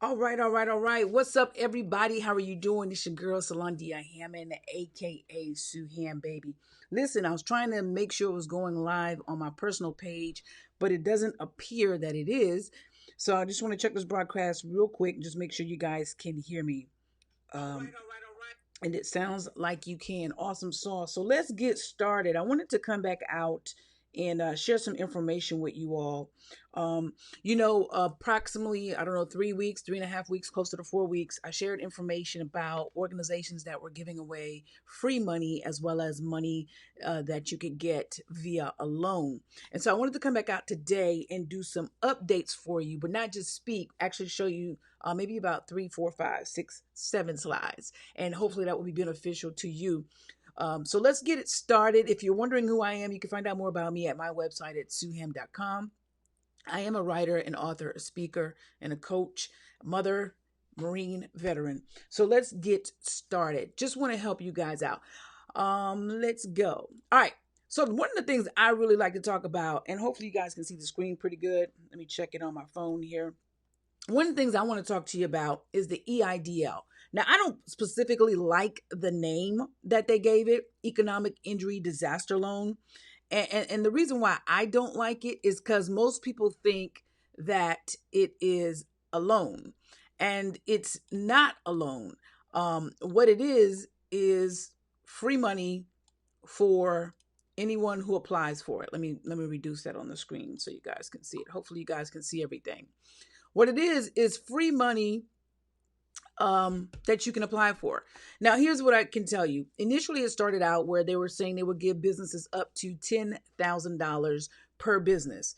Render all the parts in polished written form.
All right. What's up, everybody? How are you doing? This your girl, Salandia Hammond, aka Sueham, baby. Listen, I was trying to make sure it was going live on my personal page, but it doesn't appear that it is. So I just want to check this broadcast real quick and just make sure you guys can hear me. And it sounds like you can. Awesome sauce. So let's get started. I wanted to come back out and share some information with you all. Approximately, I don't know, 3 weeks, 3.5 weeks, closer to 4 weeks, I shared information about organizations that were giving away free money as well as money that you could get via a loan. And so I wanted to come back out today and do some updates for you, but not just speak, actually show you maybe about 3, 4, 5, 6, 7 slides. And hopefully that will be beneficial to you. So let's get it started. If you're wondering who I am, you can find out more about me at my website at sueham.com. I am a writer, an author, a speaker, and a coach, mother, Marine veteran. So let's get started. Just want to help you guys out. Let's go. All right. So one of the things I really like to talk about, and hopefully you guys can see the screen pretty good. Let me check it on my phone here. One of the things I want to talk to you about is the EIDL. Now, I don't specifically like the name that they gave it, Economic Injury Disaster Loan. And the reason why I don't like it is because most people think that it is a loan, and it's not a loan. What it is free money for anyone who applies for it. Let me reduce that on the screen so you guys can see it. Hopefully you guys can see everything. What it is free money that you can apply for. Now, here's what I can tell you. Initially, it started out where they were saying they would give businesses up to $10,000 per business.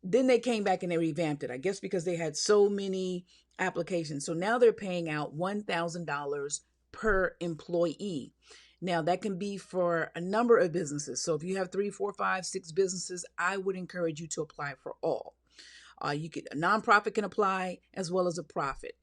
Then they came back and they revamped it, I guess because they had so many applications. So now they're paying out $1,000 per employee. Now, that can be for a number of businesses. So if you have 3, 4, 5, 6 businesses, I would encourage you to apply for all. A nonprofit can apply as well as a profit.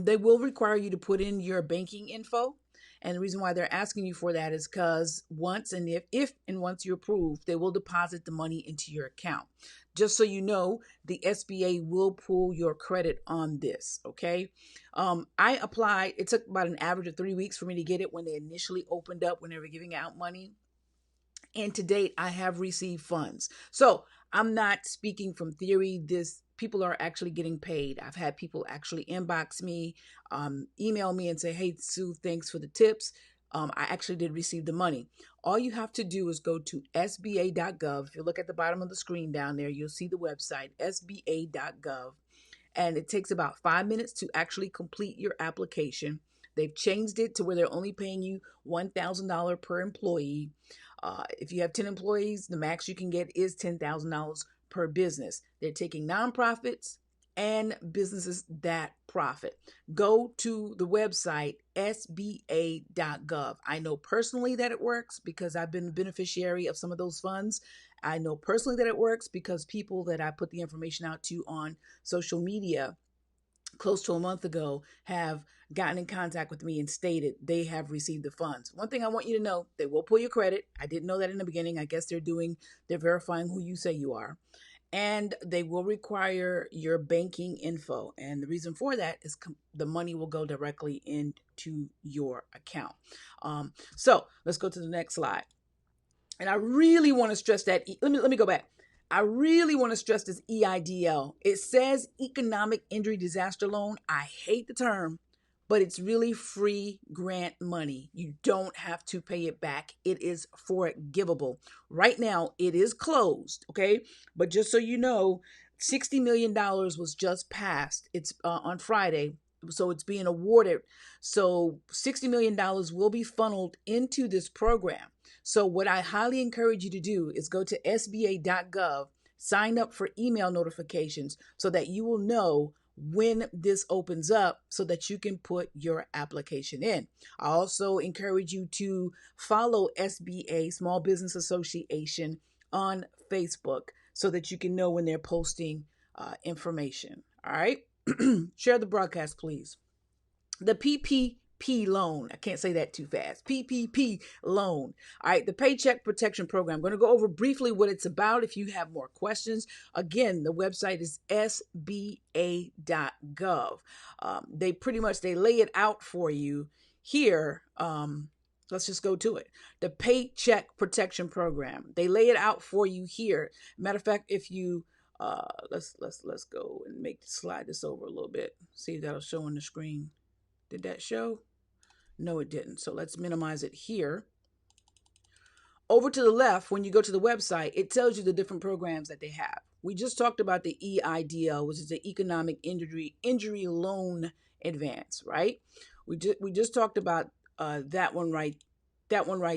They will require you to put in your banking info. And the reason why they're asking you for that is because once you approve, they will deposit the money into your account. Just so you know, the SBA will pull your credit on this, okay? I applied. It took about an average of 3 weeks for me to get it when they initially opened up, when they were giving out money. And to date, I have received funds. So I'm not speaking from theory. People are actually getting paid. I've had people actually inbox me, email me and say, hey, Sue, thanks for the tips. I actually did receive the money. All you have to do is go to sba.gov. If you look at the bottom of the screen down there, you'll see the website, sba.gov. And it takes about 5 minutes to actually complete your application. They've changed it to where they're only paying you $1,000 per employee. If you have 10 employees, the max you can get is $10,000 per business. They're taking nonprofits and businesses that profit. Go to the website, sba.gov. I know personally that it works because I've been the beneficiary of some of those funds. I know personally that it works because people that I put the information out to on social media close to a month ago have gotten in contact with me and stated they have received the funds. One thing I want you to know, they will pull your credit. I didn't know that in the beginning. I guess they're verifying who you say you are. And they will require your banking info. And the reason for that is the money will go directly into your account. So let's go to the next slide. And I really want to stress that. Let me go back. I really want to stress this EIDL. It says Economic Injury Disaster Loan. I hate the term, but it's really free grant money. You don't have to pay it back. It is forgivable. Right now, it is closed, okay? But just so you know, $60 million was just passed. It's on Friday, so it's being awarded. So $60 million will be funneled into this program. So what I highly encourage you to do is go to sba.gov, sign up for email notifications so that you will know when this opens up so that you can put your application in. I also encourage you to follow SBA, Small Business Association, on Facebook so that you can know when they're posting information. All right. Share the broadcast, please. The PPP PPP loan. I can't say that too fast. PPP loan. All right, the Paycheck Protection Program. I'm going to go over briefly what it's about if you have more questions. Again, the website is sba.gov. They lay it out for you here. Let's just go to it. The Paycheck Protection Program. They lay it out for you here. Matter of fact, if you let's go and slide this over a little bit. See if that'll show on the screen. Did that show? No, it didn't. So let's minimize it here. Over to the left, when you go to the website, it tells you the different programs that they have. We just talked about the EIDL, which is the Economic Injury Loan Advance, right? We just talked about that one right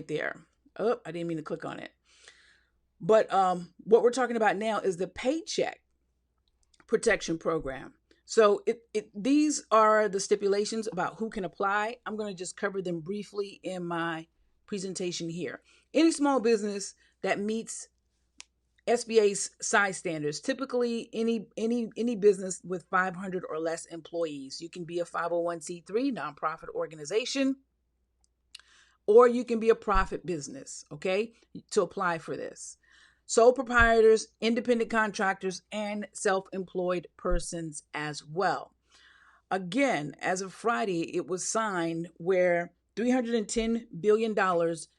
there. Oh, I didn't mean to click on it. But what we're talking about now is the Paycheck Protection Program. So these are the stipulations about who can apply. I'm going to just cover them briefly in my presentation here. Any small business that meets SBA's size standards, typically any business with 500 or less employees. You can be a 501c3 nonprofit organization, or you can be a profit business, okay, to apply for this. Sole proprietors, independent contractors, and self-employed persons as well. Again, as of Friday, it was signed where $310 billion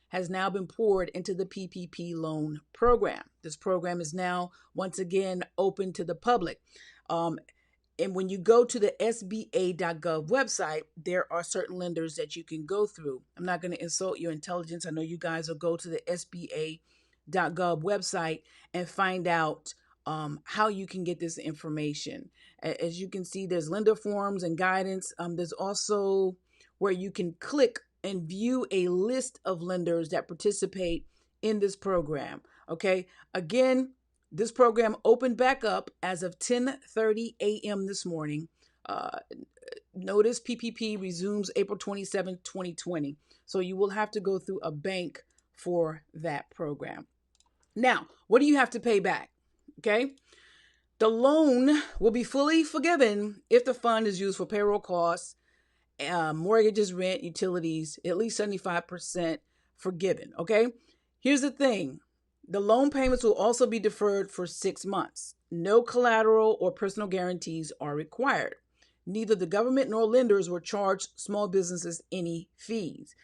has now been poured into the PPP loan program. This program is now once again open to the public. And when you go to the SBA.gov website, there are certain lenders that you can go through. I'm not going to insult your intelligence. I know you guys will go to the SBA.gov website and find out how you can get this information. As you can see, there's lender forms and guidance. There's also where you can click and view a list of lenders that participate in this program. Okay, again, this program opened back up as of 10:30 a.m. this morning. Notice PPP resumes April 27, 2020. So you will have to go through a bank for that program. Now, what do you have to pay back? Okay. The loan will be fully forgiven if the fund is used for payroll costs, mortgages, rent, utilities, at least 75% forgiven. Okay. Here's the thing. The loan payments will also be deferred for 6 months. No collateral or personal guarantees are required. Neither the government nor lenders will charge small businesses any fees.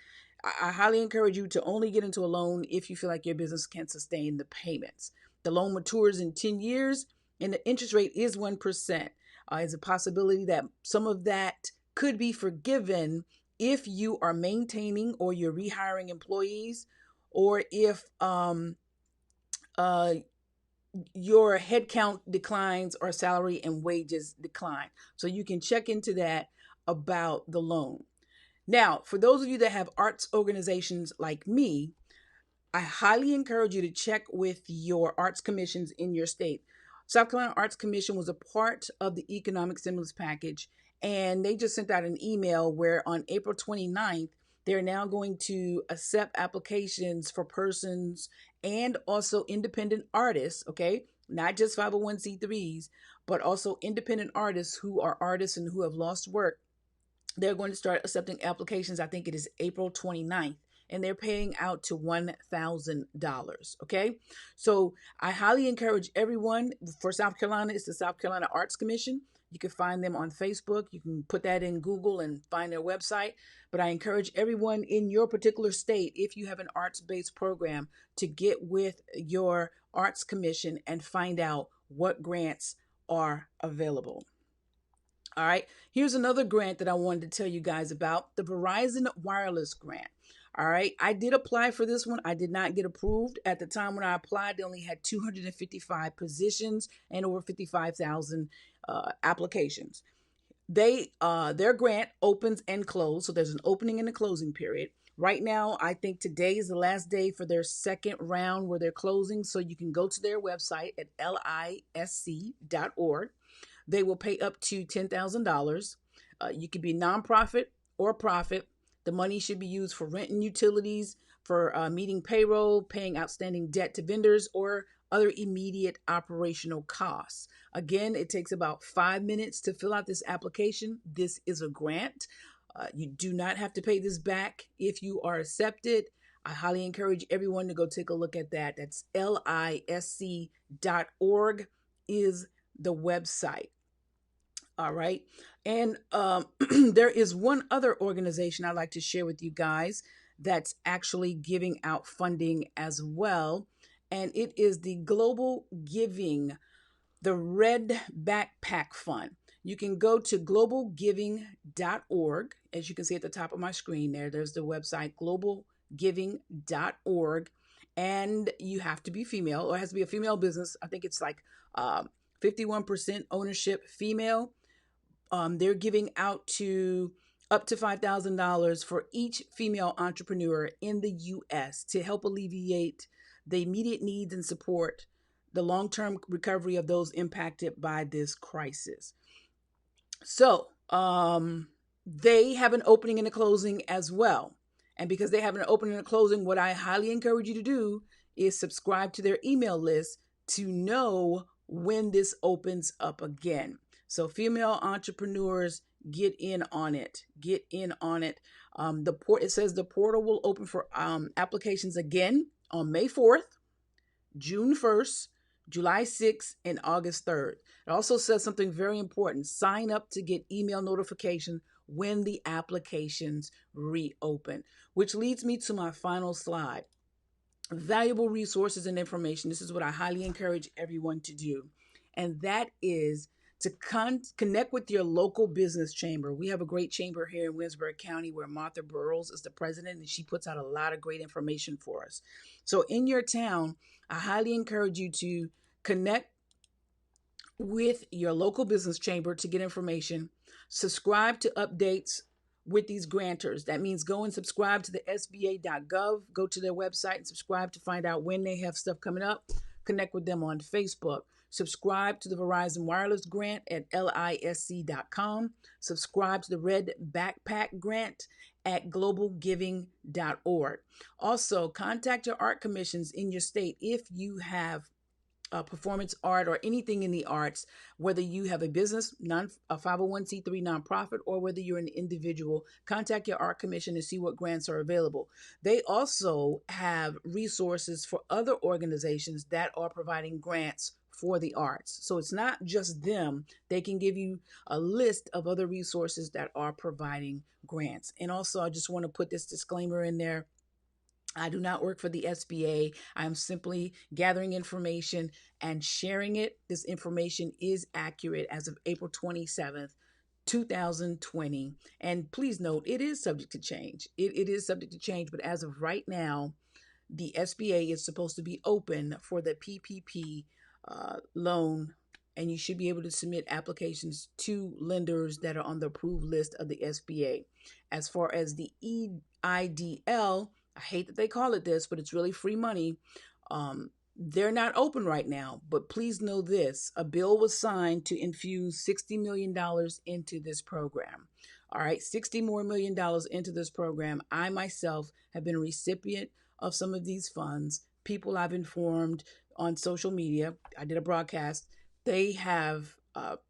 I highly encourage you to only get into a loan if you feel like your business can sustain the payments. The loan matures in 10 years and the interest rate is 1%. There's a possibility that some of that could be forgiven if you are maintaining or you're rehiring employees, or if your headcount declines or salary and wages decline. So you can check into that about the loan. Now, for those of you that have arts organizations like me, I highly encourage you to check with your arts commissions in your state. South Carolina Arts Commission was a part of the economic stimulus package, and they just sent out an email where on April 29th, they're now going to accept applications for persons and also independent artists, okay? Not just 501c3s, but also independent artists who are artists and who have lost work. They're going to start accepting applications. I think it is April 29th, and they're paying out to $1,000, okay? So I highly encourage everyone. For South Carolina, it's the South Carolina Arts Commission. You can find them on Facebook. You can put that in Google and find their website. But I encourage everyone in your particular state, if you have an arts-based program, to get with your arts commission and find out what grants are available. All right, here's another grant that I wanted to tell you guys about, the Verizon Wireless Grant. All right, I did apply for this one. I did not get approved. At the time when I applied, they only had 255 positions and over 55,000 applications. Their grant opens and closes, so there's an opening and a closing period. Right now, I think today is the last day for their second round where they're closing, so you can go to their website at lisc.org. They will pay up to $10,000. You could be nonprofit or profit. The money should be used for rent and utilities, for meeting payroll, paying outstanding debt to vendors, or other immediate operational costs. Again, it takes about 5 minutes to fill out this application. This is a grant. You do not have to pay this back if you are accepted. I highly encourage everyone to go take a look at that. That's lisc.org is the website. All right. And there is one other organization I'd like to share with you guys that's actually giving out funding as well. And it is the Global Giving, the Red Backpack Fund. You can go to globalgiving.org. As you can see at the top of my screen there's the website globalgiving.org. And you have to be female, or it has to be a female business. I think it's like 51% ownership female. They're giving out to up to $5,000 for each female entrepreneur in the U.S. to help alleviate the immediate needs and support the long-term recovery of those impacted by this crisis. So they have an opening and a closing as well. And because they have an opening and a closing, what I highly encourage you to do is subscribe to their email list to know when this opens up again. So female entrepreneurs, get in on it. Get in on it. It says the portal will open for applications again on May 4th, June 1st, July 6th, and August 3rd. It also says something very important. Sign up to get email notification when the applications reopen, which leads me to my final slide. Valuable resources and information. This is what I highly encourage everyone to do. And that is to connect with your local business chamber. We have a great chamber here in Winsburg County where Martha Burrows is the president, and she puts out a lot of great information for us. So in your town, I highly encourage you to connect with your local business chamber to get information. Subscribe to updates with these grantors. That means go and subscribe to the SBA.gov. Go to their website and subscribe to find out when they have stuff coming up. Connect with them on Facebook. Subscribe to the Verizon Wireless Grant at lisc.com. Subscribe to the Red Backpack Grant at globalgiving.org. Also, contact your art commissions in your state if you have performance art or anything in the arts, whether you have a business, a 501c3 nonprofit, or whether you're an individual. Contact your art commission and see what grants are available. They also have resources for other organizations that are providing grants for the arts. So it's not just them. They can give you a list of other resources that are providing grants. And also, I just want to put this disclaimer in there. I do not work for the SBA. I'm simply gathering information and sharing it. This information is accurate as of April 27th, 2020. And please note, it is subject to change. It is subject to change, but as of right now, the SBA is supposed to be open for the PPP loan, and you should be able to submit applications to lenders that are on the approved list of the SBA. As far as the EIDL, I hate that they call it this, but it's really free money. They're not open right now, but please know this. A bill was signed to infuse $60 million into this program. All right, $60 million more into this program. I myself have been a recipient of some of these funds. People I've informed on social media, I did a broadcast, they have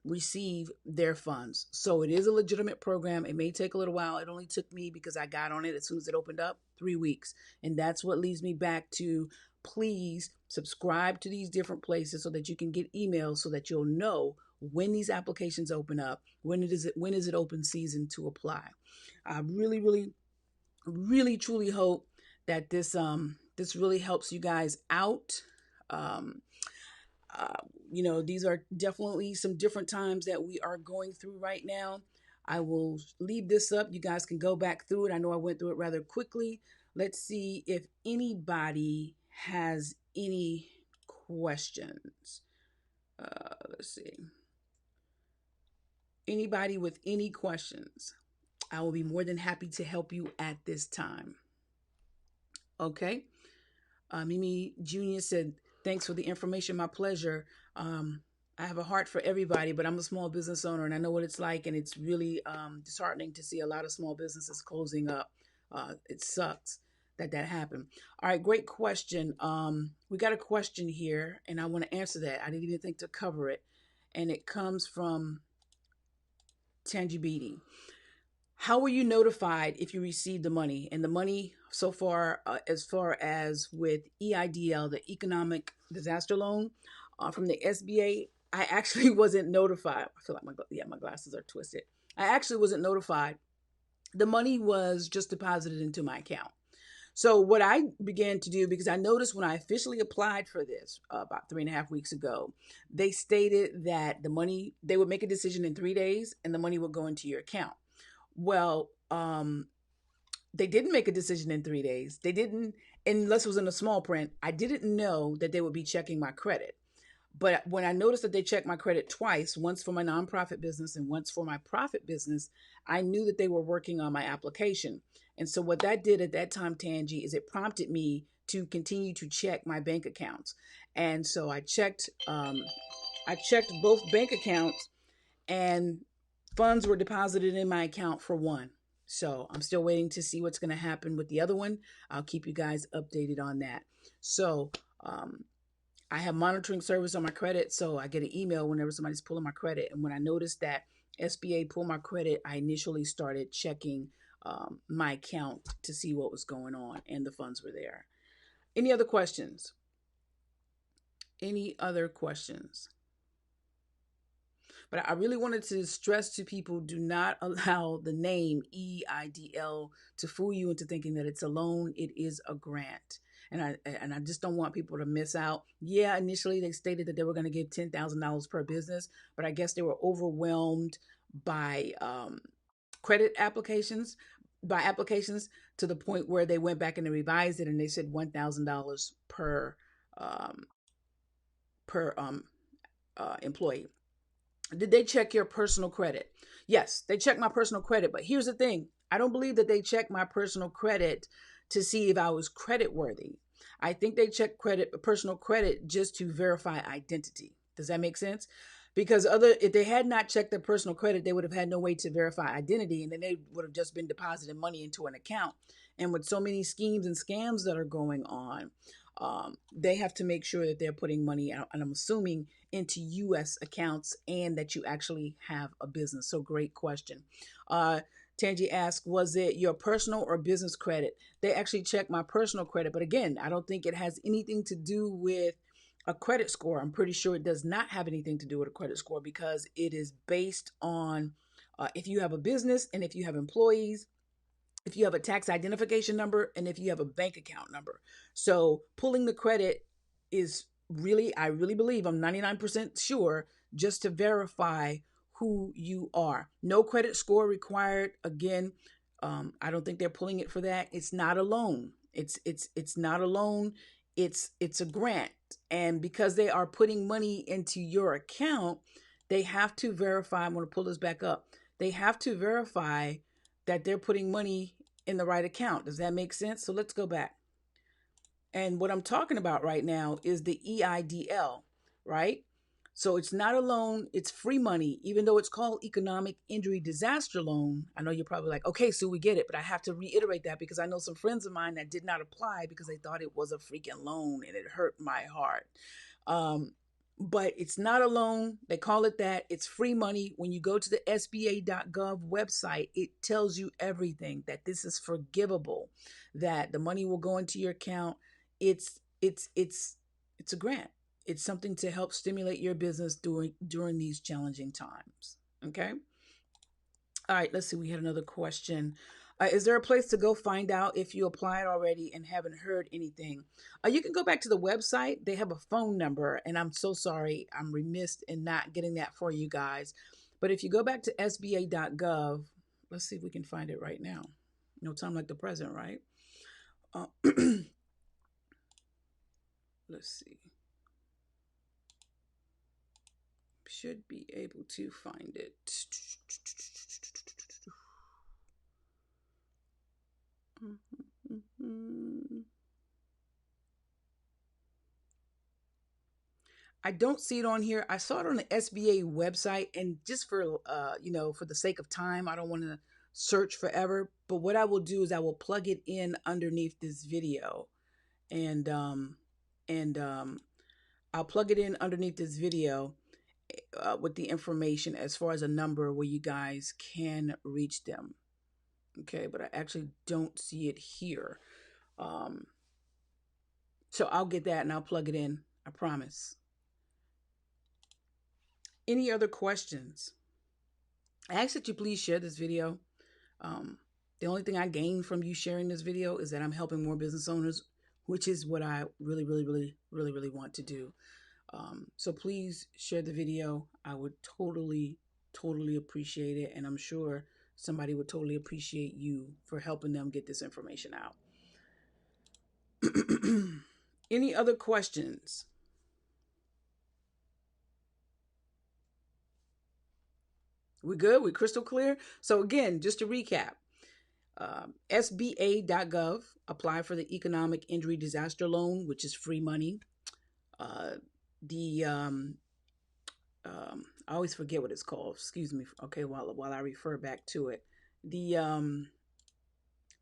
receive their funds. So it is a legitimate program. It may take a little while. It only took me, because I got on it as soon as it opened up, 3 weeks. And that's what leads me back to, please subscribe to these different places so that you can get emails so that you'll know when these applications open up, when is it open season to apply. I really truly hope that this really helps you guys out. These are definitely some different times that we are going through right now. I will leave this up. You guys can go back through it. I know I went through it rather quickly. Let's see if anybody has any questions. Let's see. Anybody with any questions? I will be more than happy to help you at this time. Okay. Mimi Jr. said, thanks for the information. My pleasure. I have a heart for everybody, but I'm a small business owner and I know what it's like. And it's really disheartening to see a lot of small businesses closing up. It sucks that happened. All right, great question. We got a question here and I want to answer that. I didn't even think to cover it. And it comes from Tangi Beatty. How were you notified if you received the money? And the money so as far as with EIDL, the Economic Disaster Loan from the SBA, I actually wasn't notified. I feel like my glasses are twisted. I actually wasn't notified. The money was just deposited into my account. So what I began to do, because I noticed when I officially applied for this about 3.5 weeks ago, they stated that the money, they would make a decision in 3 days and the money would go into your account. Well, they didn't make a decision in 3 days. They didn't, unless it was in a small print. I didn't know that they would be checking my credit. But when I noticed that they checked my credit twice, once for my nonprofit business and once for my profit business, I knew that they were working on my application. And so what that did at that time, Tangi, is it prompted me to continue to check my bank accounts. And so I checked both bank accounts, and funds were deposited in my account for one. So I'm still waiting to see what's going to happen with the other one. I'll keep you guys updated on that. So I have monitoring service on my credit, so I get an email whenever somebody's pulling my credit. And when I noticed that SBA pulled my credit, I initially started checking my account to see what was going on, and the funds were there. Any other questions? Any other questions? But I really wanted to stress to people, do not allow the name EIDL to fool you into thinking that it's a loan. It is a grant. And I just don't want people to miss out. Yeah, initially they stated that they were going to give $10,000 per business, but I guess they were overwhelmed by credit applications, to the point where they went back and they revised it and they said $1,000 um, per employee. Did they check your personal credit? Yes, they checked my personal credit. But here's the thing, I don't believe that they checked my personal credit to see if I was credit worthy. I think they checked personal credit just to verify identity. Does that make sense? Because if they had not checked their personal credit, they would have had no way to verify identity, and then they would have just been depositing money into an account. And with so many schemes and scams that are going on, they have to make sure that they're putting money out, and I'm assuming into U.S. accounts, and that you actually have a business. So great question. Tangi asked, was it your personal or business credit? They actually checked my personal credit, but again, I don't think it has anything to do with a credit score. I'm pretty sure it does not have anything to do with a credit score, because it is based on if you have a business and if you have employees, if you have a tax identification number, and if you have a bank account number. So pulling the credit is really, I really believe, I'm 99% sure, just to verify who you are. No credit score required. Again, I don't think they're pulling it for that. It's not a loan. It's not a loan. It's a grant. And because they are putting money into your account, they have to verify. I'm going to pull this back up. They have to verify that they're putting money in the right account. Does that make sense? So let's go back. And what I'm talking about right now is the EIDL, right? So it's not a loan, it's free money, even though it's called Economic Injury Disaster Loan. I know you're probably like, okay, so we get it, but I have to reiterate that because I know some friends of mine that did not apply because they thought it was a freaking loan, and it hurt my heart. But it's not a loan. They call it that. It's free money. When you go to the SBA.gov website, it tells you everything, that this is forgivable, that the money will go into your account. It's a grant. It's something to help stimulate your business during these challenging times. Okay. All right, let's see. We had another question. Is there a place to go find out if you applied already and haven't heard anything? You can go back to the website. They have a phone number, and I'm so sorry. I'm remiss in not getting that for you guys. But if you go back to SBA.gov, let's see if we can find it right now. No time like the present, right? Let's see. Should be able to find it. I don't see it on here. I saw it on the SBA website, and just for for the sake of time, I don't want to search forever. But what I will do is I will plug it in underneath this video, and I'll plug it in underneath this video with the information as far as a number where you guys can reach them. Okay, but I actually don't see it here. Um, so I'll get that and I'll plug it in. I promise. Any other questions? I ask that you please share this video. Um, the only thing I gain from you sharing this video is that I'm helping more business owners, which is what I really, really, really, really, really want to do. So please share the video. I would totally, totally appreciate it. And I'm sure somebody would totally appreciate you for helping them get this information out. Any other questions? We good? We crystal clear? So again, just to recap, SBA.gov, apply for the Economic Injury Disaster Loan, which is free money. Uh, the I always forget what it's called. Excuse me. Okay, while I refer back to it, the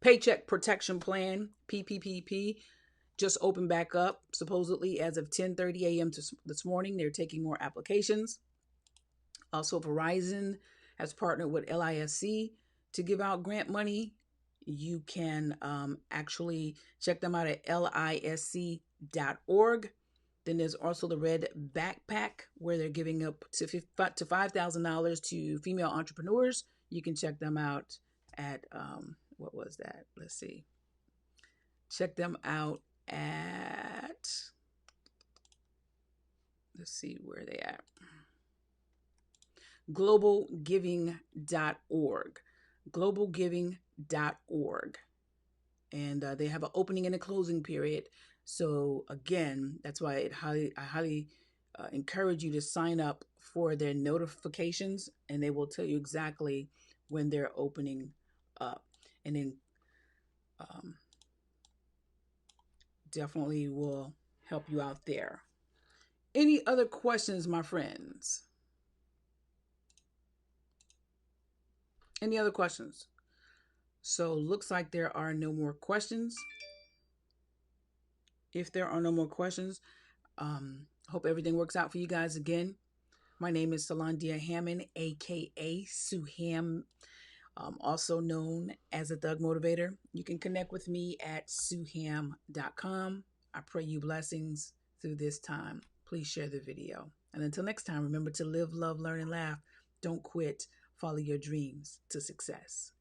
Paycheck Protection Plan (PPPP) just opened back up supposedly as of 10:30 a.m. this morning. They're taking more applications. Also, Verizon has partnered with LISC to give out grant money. You can actually check them out at lisc.org. Then there's also the Red Backpack, where they're giving up to $5,000 to female entrepreneurs. You can check them out at, what was that? Let's see. Check them out at, let's see where they at. globalgiving.org. globalgiving.org. And they have an opening and a closing period. So again, that's why I highly encourage you to sign up for their notifications, and they will tell you exactly when they're opening up. And then definitely will help you out there. Any other questions, my friends? Any other questions? So looks like there are no more questions. If there are no more questions, hope everything works out for you guys again. My name is Salandia Hammond, aka Sueham, also known as a Thug Motivator. You can connect with me at sueham.com. I pray you blessings through this time. Please share the video. And until next time, remember to live, love, learn, and laugh. Don't quit. Follow your dreams to success.